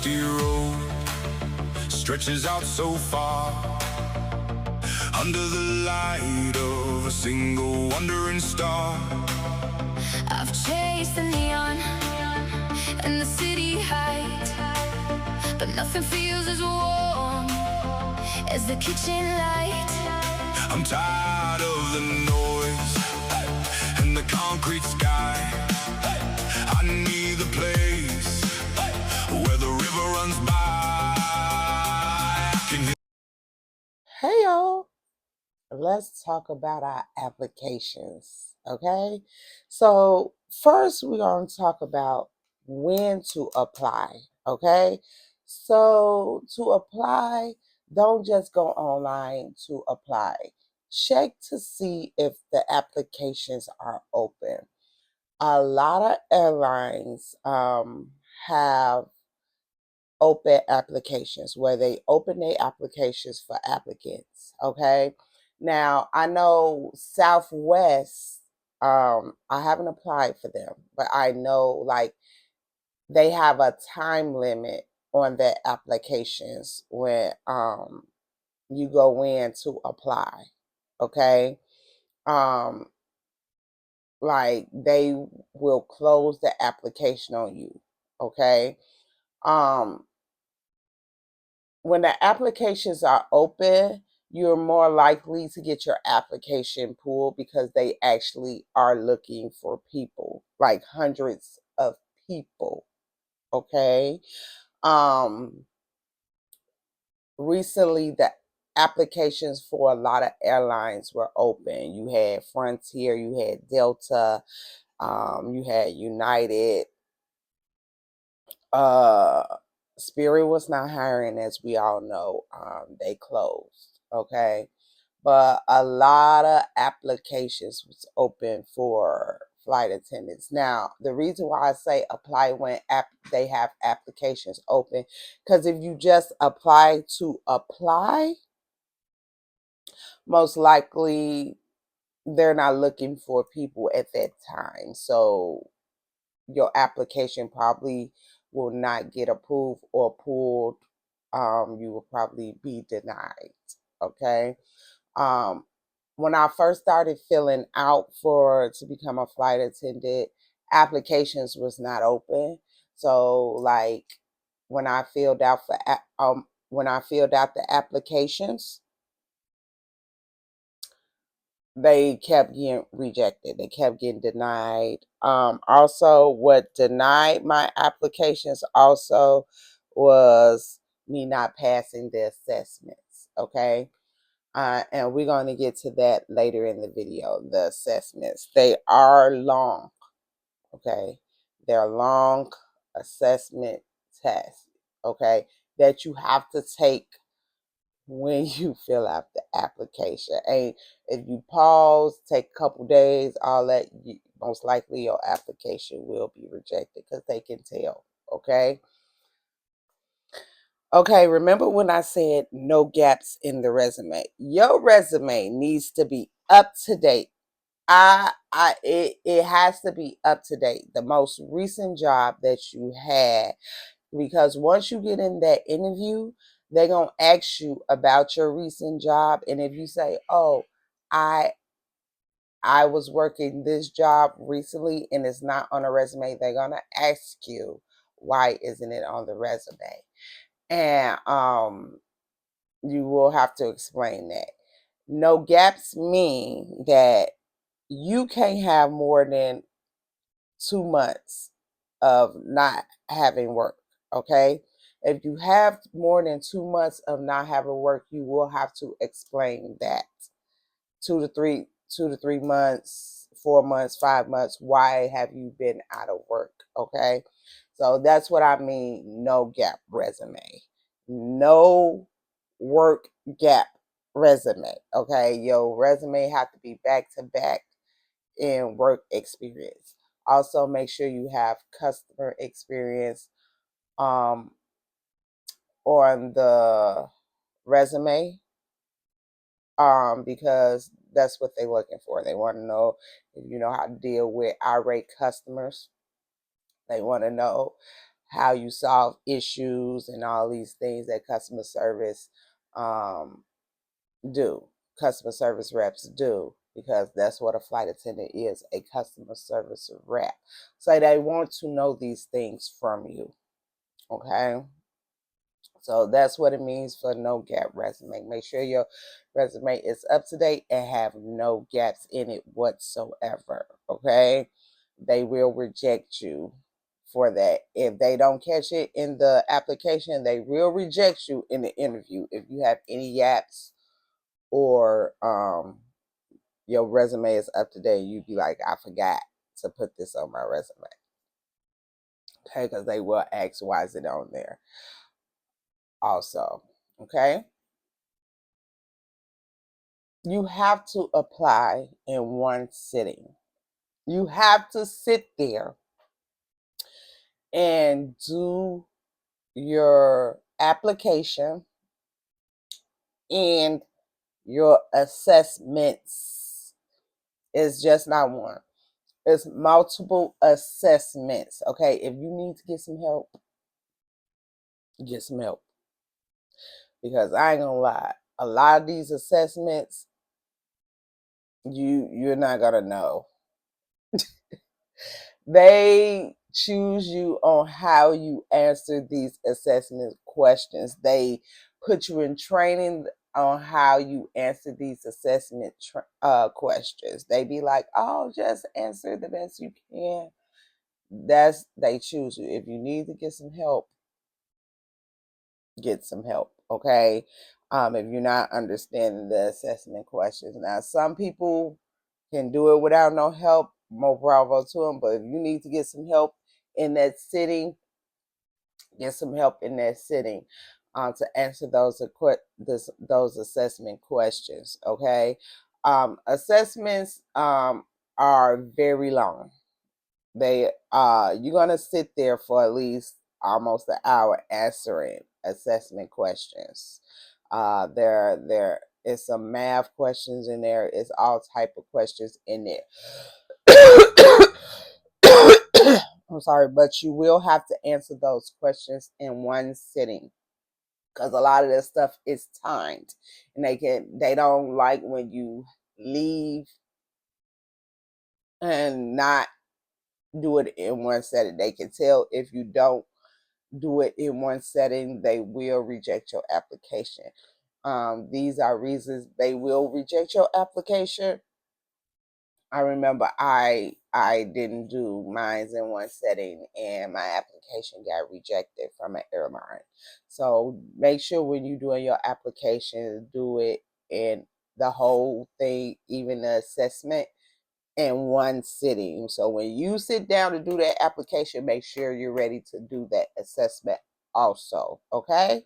dusty road stretches out so far, under the light of a single wandering star. I've chased the neon and the city height, but nothing feels as warm as the kitchen light. I'm tired of the noise and the concrete sky. I need the place where the river runs by. I can hear. Hey y'all, let's talk about our applications, okay? So first we're going to talk about when to apply, okay? So to apply, don't just go online to apply. Check to see if the applications are open. A lot of airlines have open applications where they open their applications for applicants, okay? Now I know Southwest, I haven't applied for them, but I know like they have a time limit on their applications when you go in to apply, okay? um like they will close the application on you, okay? um when the applications are open, you're more likely to get your application pulled because they actually are looking for people, like hundreds of people, okay? Um Recently the applications for a lot of airlines were open. You had Frontier, you had Delta, you had United. uh Spirit was not hiring, as we all know. They closed, okay? But a lot of applications was open for flight attendants. Now, the reason why I say apply when they have applications open, because if you just apply to apply, most likely they're not looking for people at that time. So your application probably will not get approved or pulled. You will probably be denied, okay? Um, when I first started filling out for to become a flight attendant, applications was not open. So like when I filled out for when I filled out the applications, they kept getting rejected. They kept getting denied. Also, what denied my applications also was me not passing the assessments. Okay. And we're going to get to that later in the video. The assessments, they are long. Okay. They're long assessment tests. Okay. That you have to take when you fill out the application. And if you pause, take a couple days, all that, most likely your application will be rejected because they can tell. Okay. Okay, remember when I said no gaps in the resume? Your resume needs to be up to date. It has to be up to date. The most recent job that you had, because once you get in that interview, they're gonna ask you about your recent job, and if you say, "Oh, I I was working this job recently and it's not on a resume," they're gonna ask you, "Why isn't it on the resume?" And you will have to explain that. No gaps mean that you can't have more than 2 months of not having work, okay? If you have more than 2 months of not having work, you will have to explain that. 2 to 3 months, 4 months, 5 months, why have you been out of work, okay? So that's what I mean, no gap resume. No work gap resume, okay? Your resume have to be back to back in work experience. Also, make sure you have customer experience um, on the resume, because that's what they're looking for. They want to know if you know how to deal with irate customers. They want to know how you solve issues and all these things that customer service do. Customer service reps do, because that's what a flight attendant is, a customer service rep. So they want to know these things from you. Okay. So that's what it means for no gap resume. Make sure your resume is up to date and have no gaps in it whatsoever. Okay. They will reject you for that. If they don't catch it in the application, they will reject you in the interview if you have any gaps, or your resume is up to date. You'd be like, I forgot to put this on my resume. Okay, because they will ask, why is it on there? Also, okay. You have to apply in one sitting. You have to sit there and do your application and your assessments. It's just not one. It's multiple assessments. Okay, if you need to get some help, get some help. Because I ain't gonna lie, a lot of these assessments, you're not gonna know. They choose you on how you answer these assessment questions. They put you in training on how you answer these assessment questions. They be like, oh, just answer the best you can. They choose you. If you need to get some help, get some help. Okay. If you're not understanding the assessment questions. Now, some people can do it without no help. More bravo to them. But if you need to get some help in that sitting, get some help in that sitting to answer those assessment questions. Okay. Assessments are very long. You're gonna sit there for at least almost an hour answering assessment questions. There is some math questions in there. It's all type of questions in there. I'm sorry, but you will have to answer those questions in one sitting, because a lot of this stuff is timed, and they don't like when you leave and not do it in one setting. They can tell if you don't do it in one setting, they will reject your application. These are reasons they will reject your application. I remember I didn't do mines in one setting and my application got rejected from an airline. So make sure when you're doing your application, do it in the whole thing, even the assessment, in one sitting. So when you sit down to do that application, make sure you're ready to do that assessment also. Okay?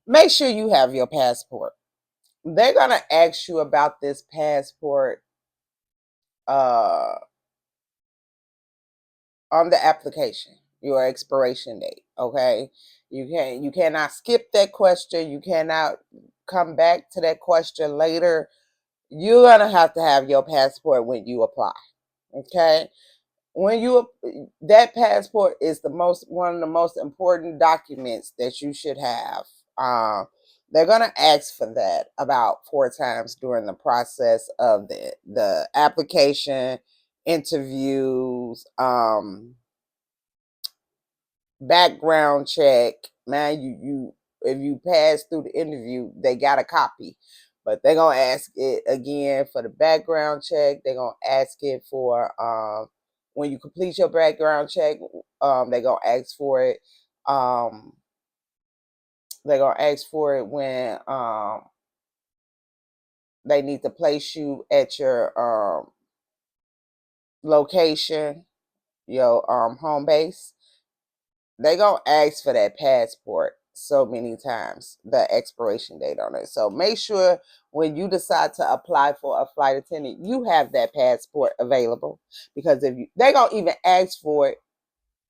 Make sure you have your passport. They're gonna ask you about this passport uh on the application, your expiration date. Okay, you cannot skip that question. You cannot come back to that question later. You're gonna have to have your passport when you apply. Okay, when you that passport is one of the most important documents that you should have. They're gonna ask for that about 4 times during the process of the application, interviews, background check. Man, you if you pass through the interview, they got a copy. But they're gonna ask it again for the background check. They're gonna ask it for when you complete your background check, they're gonna ask for it. They're gonna ask for it when they need to place you at your location, your home base. They gonna ask for that passport so many times, the expiration date on it. So make sure when you decide to apply for a flight attendant, you have that passport available, because they gonna even ask for it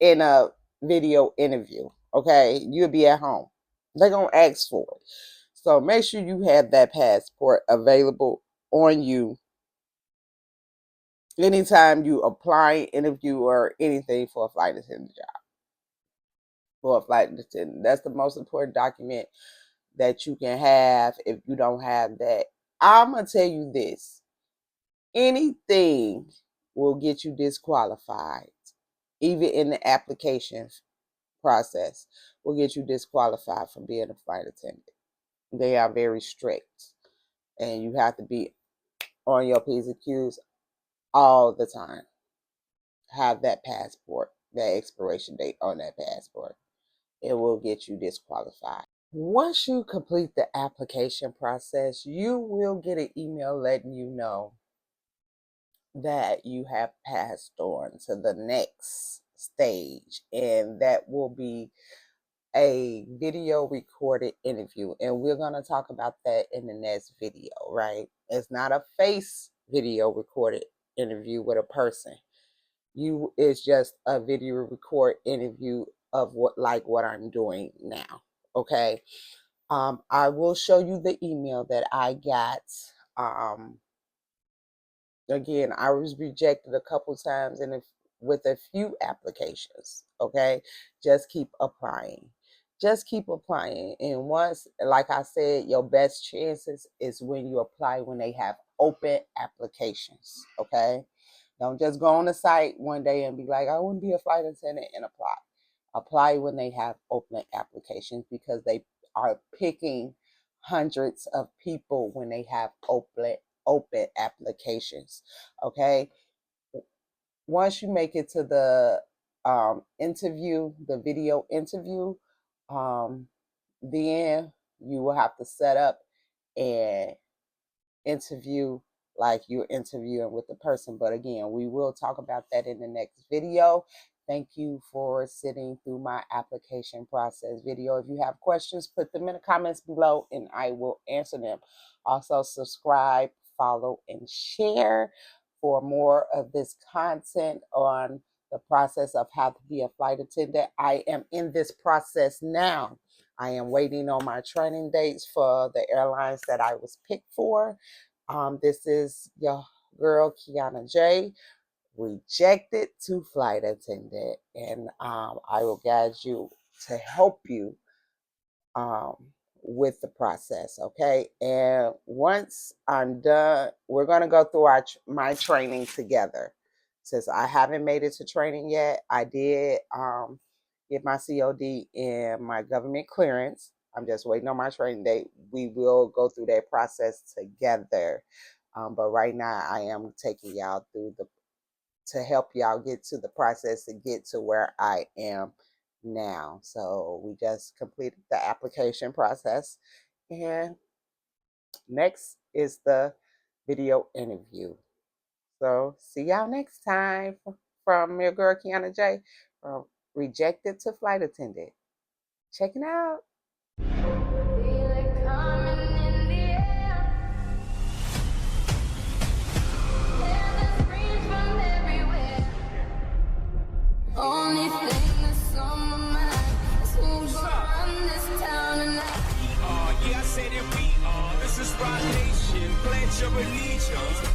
in a video interview. Okay, you'll be at home. They're gonna ask for it. So make sure you have that passport available on you anytime you apply, interview, or anything for a flight attendant job. for a flight attendant. That's the most important document that you can have. If you don't have that, I'm gonna tell you this: anything will get you disqualified, even in the application process, will get you disqualified from being a flight attendant. They are very strict, and you have to be on your P's and Q's all the time. Have that passport, that expiration date on that passport. It will get you disqualified. Once you complete the application process, you will get an email letting you know that you have passed on to the next stage, and that will be a video recorded interview. And we're going to talk about that in the next video, right? It's not a face video recorded interview with a person. It's just a video record interview of what I'm doing now. Okay. I will show you the email that I got. Again, I was rejected a couple times and with a few applications. Okay. Just keep applying. Just keep applying. And once, like I said, your best chances is when you apply when they have open applications. Okay. Don't just go on the site one day and be like, I want to be a flight attendant and apply. Apply when they have open applications, because they are picking hundreds of people when they have open applications. Okay. Once you make it to the interview, the video interview, then you will have to set up and interview like you're interviewing with the person. But again, we will talk about that in the next video. Thank you for sitting through my application process video. If you have questions, put them in the comments below and I will answer them. Also, subscribe, follow, and share for more of this content on the process of how to be a flight attendant. I am in this process now. I am waiting on my training dates for the airlines that I was picked for. This is your girl, Kiana J, rejected to flight attendant. And I will guide you to help you with the process, okay? And once I'm done, we're going to go through my training together. Since I haven't made it to training yet, I did get my COD and my government clearance. I'm just waiting on my training date. We will go through that process together. But right now, I am taking y'all through to help y'all get to the process to get to where I am now. So we just completed the application process, and next is the video interview. So see y'all next time from your girl Kiana J, from rejected to flight attendant. Checking out. Only thing that's on my mind is who's gonna run this town tonight. Yeah, I say that we are. This is Rock Nation. Pledge your allegiance.